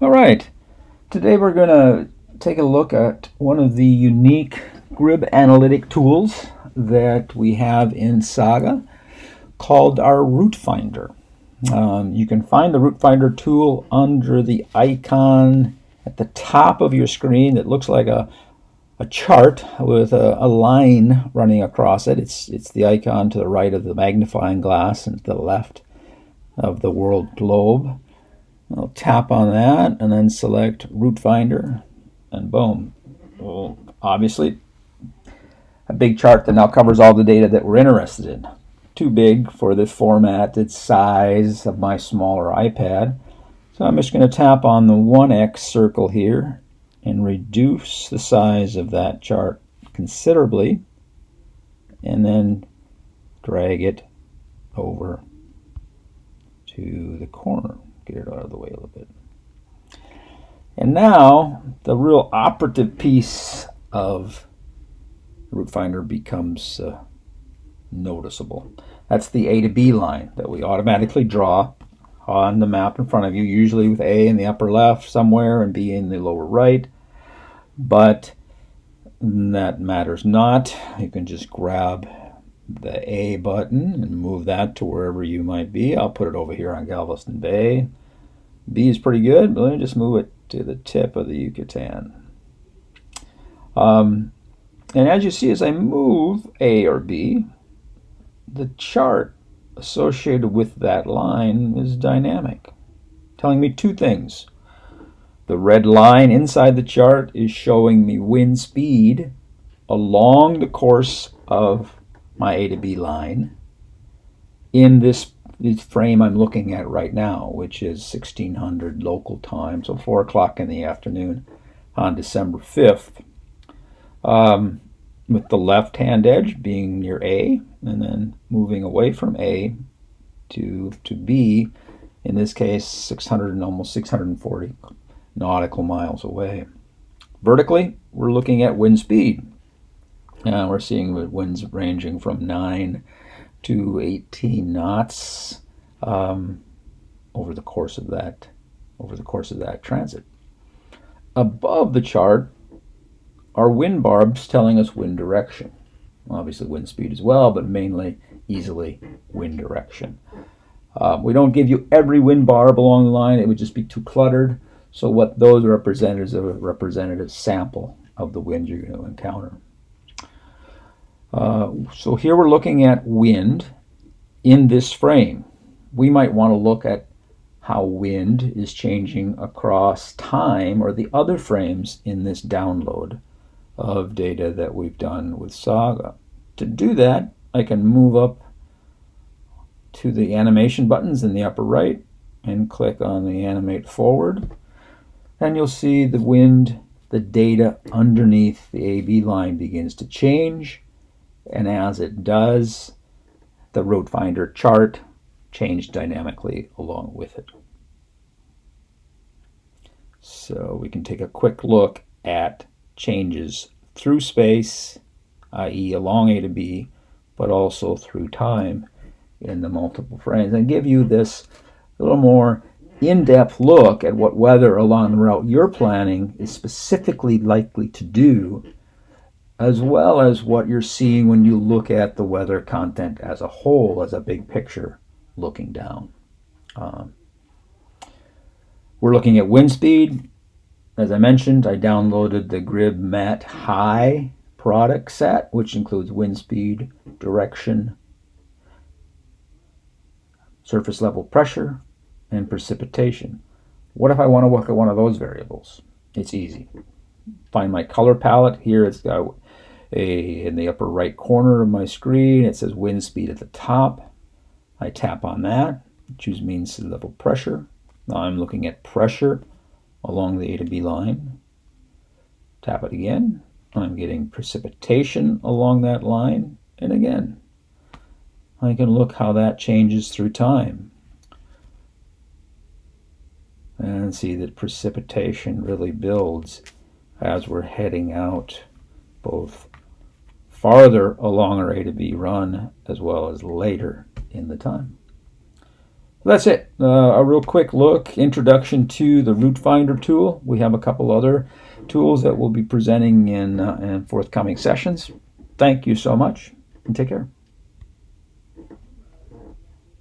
All right, today we're going to take a look at one of the unique GRIB analytic tools that we have in Saga called our Route Finder. You can find the Route Finder tool under the icon at the top of your screen that looks like a chart with a line running across it. It's the icon to the right of the magnifying glass and to the left of the world globe. I'll tap on that and then select Route Finder, and boom. Well, obviously, a big chart that now covers all the data that we're interested in. Too big for the formatted size of my smaller iPad. So I'm just going to tap on the 1x circle here and reduce the size of that chart considerably, and then drag it over to the corner. Get it out of the way a little bit. And now the real operative piece of Route Finder becomes noticeable. That's the A to B line that we automatically draw on the map in front of you, usually with A in the upper left somewhere and B in the lower right. But that matters not. You can just grab the A button and move that to wherever you might be. I'll put it over here on Galveston Bay. B is pretty good, but let me just move it to the tip of the Yucatan. And as you see, as I move A or B, the chart associated with that line is dynamic, telling me two things. The red line inside the chart is showing me wind speed along the course of my A to B line in this frame I'm looking at right now, which is 1600 local time, so 4 o'clock in the afternoon on December 5th, with the left-hand edge being near A, and then moving away from A to B, in this case 600 and almost 640 nautical miles away. Vertically, we're looking at wind speed. We're seeing winds ranging from 9 to 18 knots over the course of that transit. Above the chart are wind barbs telling us wind direction. Obviously wind speed as well, but mainly easily wind direction. We don't give you every wind barb along the line. It would just be too cluttered. So what those represent is a representative sample of the wind you're going to encounter. So here we're looking at wind in this frame. We might want to look at how wind is changing across time or the other frames in this download of data that we've done with Saga. To do that, I can move up to the animation buttons in the upper right and click on the animate forward, and you'll see the wind, the data underneath the AB line begins to change. And as it does, the Route Finder chart changed dynamically along with it. So we can take a quick look at changes through space, i.e. along A to B, but also through time in the multiple frames, and give you this little more in-depth look at what weather along the route you're planning is specifically likely to do, as well as what you're seeing when you look at the weather content as a whole, as a big picture looking down. We're looking at wind speed. As I mentioned, I downloaded the GRIB Mat High product set, which includes wind speed, direction, surface level pressure, and precipitation. What if I want to look at one of those variables? It's easy. Find my color palette. Here it's got in the upper right corner of my screen, it says wind speed at the top. I tap on that, choose mean sea level pressure. Now I'm looking at pressure along the A to B line. Tap it again. I'm getting precipitation along that line. And again, I can look how that changes through time. And see that precipitation really builds as we're heading out both farther along our A to B run as well as later in the time. That's it. A real quick look, introduction to the Root Finder tool. We have a couple other tools that we'll be presenting in forthcoming sessions. Thank you so much, and take care.